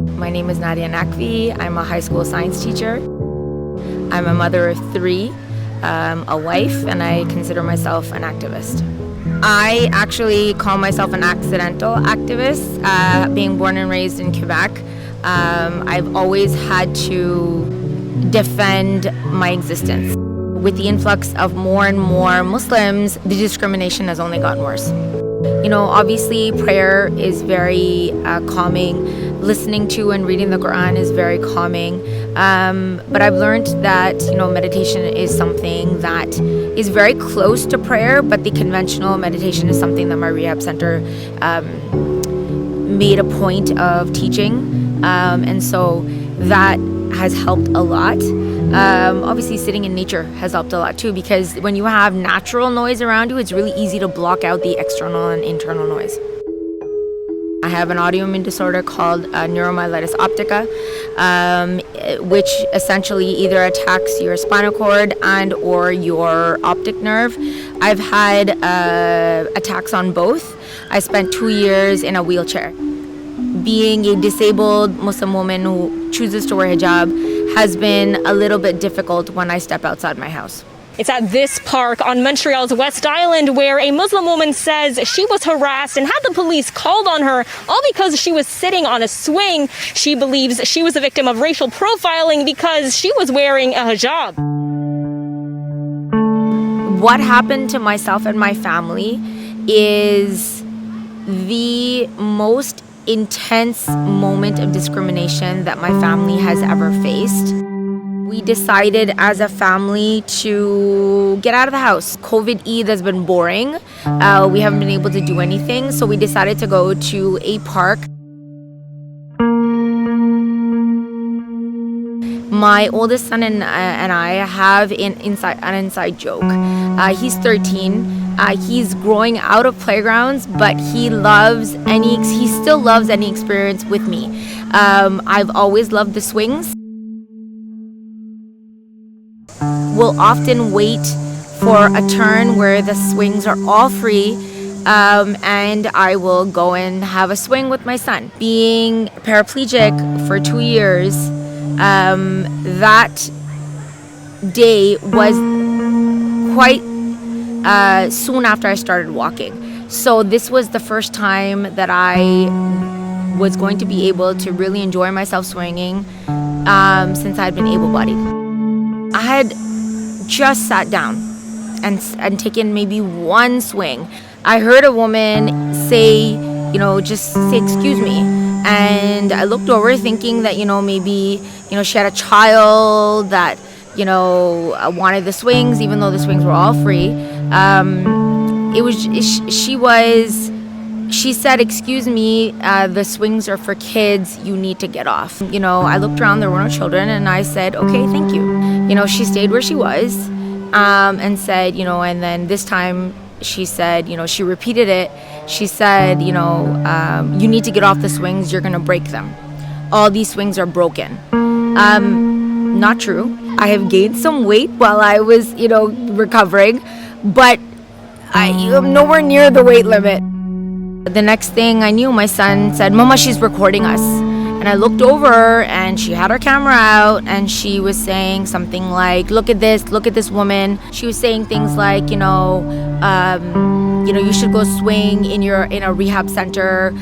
My name is Nadia. I'm a high school science teacher. I'm a mother of 3, a wife, and I consider myself an activist. I actually call myself an accidental activist. Being born and raised in Quebec, I've always had to defend my existence. With the influx of more and more Muslims, the discrimination has only gotten worse. Obviously prayer is very calming. Listening to and reading the Quran is very calming. But I've learned that, meditation is something that is very close to prayer, but the conventional meditation is something that my rehab center made a point of teaching. And so that has helped a lot. Obviously sitting in nature has helped a lot too, because when you have natural noise around you, it's really easy to block out the external and internal noise. I have an autoimmune disorder called neuromyelitis optica, which essentially either attacks your spinal cord and or your optic nerve. I've had attacks on both. I spent 2 years in a wheelchair. Being a disabled Muslim woman who chooses to wear hijab has been a little bit difficult when I step outside my house. It's at this park on Montreal's West Island where a Muslim woman says she was harassed and had the police called on her all because she was sitting on a swing. She believes she was a victim of racial profiling because she was wearing a hijab. What happened to myself and my family is the most intense moment of discrimination that my family has ever faced. We decided as a family to get out of the house. COVID Eid has been boring. We haven't been able to do anything, so we decided to go to a park. My oldest son and I have an inside joke. He's 13. He's growing out of playgrounds, but he still loves any experience with me. I've always loved the swings. We'll often wait for a turn where the swings are all free, and I will go and have a swing with my son. Being paraplegic for 2 years, that day was quite soon after I started walking. So this was the first time that I was going to be able to really enjoy myself swinging since I'd been able-bodied. I had just sat down and taken maybe one swing. I heard a woman say, just say, "Excuse me." And I looked over thinking that, maybe, she had a child that, wanted the swings, even though the swings were all free. She said, "Excuse me, the swings are for kids, you need to get off." I looked around, there were no children, and I said, "Okay, thank you." She stayed where she was, and said, and then this time she said, she repeated it. She said, "You need to get off the swings, you're gonna break them. All these swings are broken." Not true. I have gained some weight while I was, recovering, but I am nowhere near the weight limit. The next thing I knew, my son said, "Mama, she's recording us." And I looked over and she had her camera out and she was saying something like, look at this woman. She was saying things like, you should go swing in a rehab center,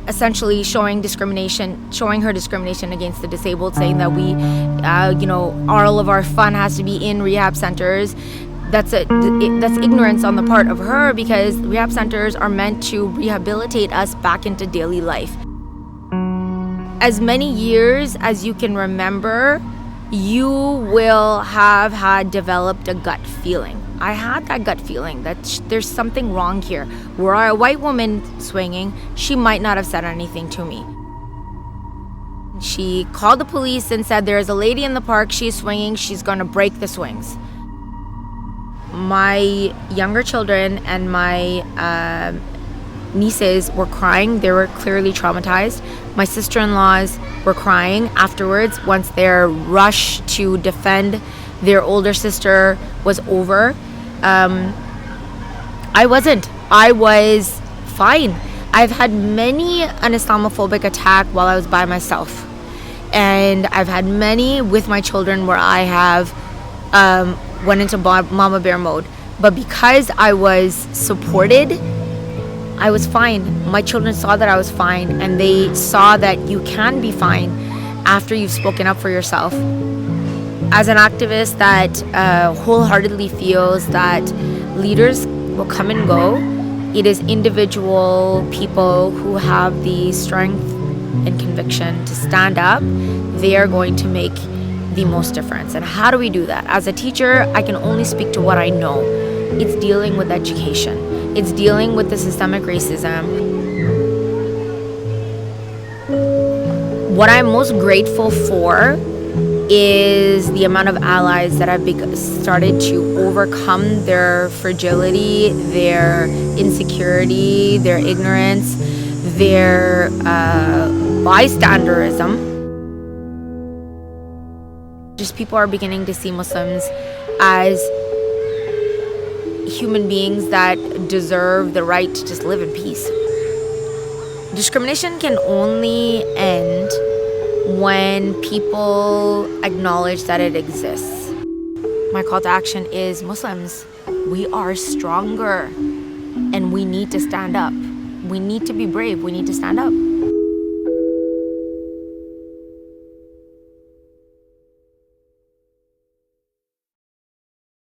essentially showing her discrimination against the disabled, saying that we, all of our fun has to be in rehab centers. That's ignorance on the part of her, because rehab centers are meant to rehabilitate us back into daily life. As many years as you can remember, you will have had developed a gut feeling. I had that gut feeling that there's something wrong here. Were I a white woman swinging, she might not have said anything to me. She called the police and said, "There's a lady in the park, she's swinging, she's gonna break the swings." My younger children and my nieces were crying. They were clearly traumatized. My sister-in-laws were crying afterwards once their rush to defend their older sister was over. I wasn't. I was fine. I've had many an Islamophobic attack while I was by myself. And I've had many with my children where I have went into mama bear mode. But because I was supported, I was fine. My children saw that I was fine, and they saw that you can be fine after you've spoken up for yourself. As an activist that wholeheartedly feels that leaders will come and go, it is individual people who have the strength and conviction to stand up. They are going to make the most difference. And how do we do that? As a teacher, I can only speak to what I know. It's dealing with education. It's dealing with the systemic racism. What I'm most grateful for is the amount of allies that have started to overcome their fragility, their insecurity, their ignorance, their bystanderism. Just people are beginning to see Muslims as human beings that deserve the right to just live in peace. Discrimination can only end when people acknowledge that it exists. My call to action is Muslims, we are stronger and we need to stand up. We need to be brave. We need to stand up.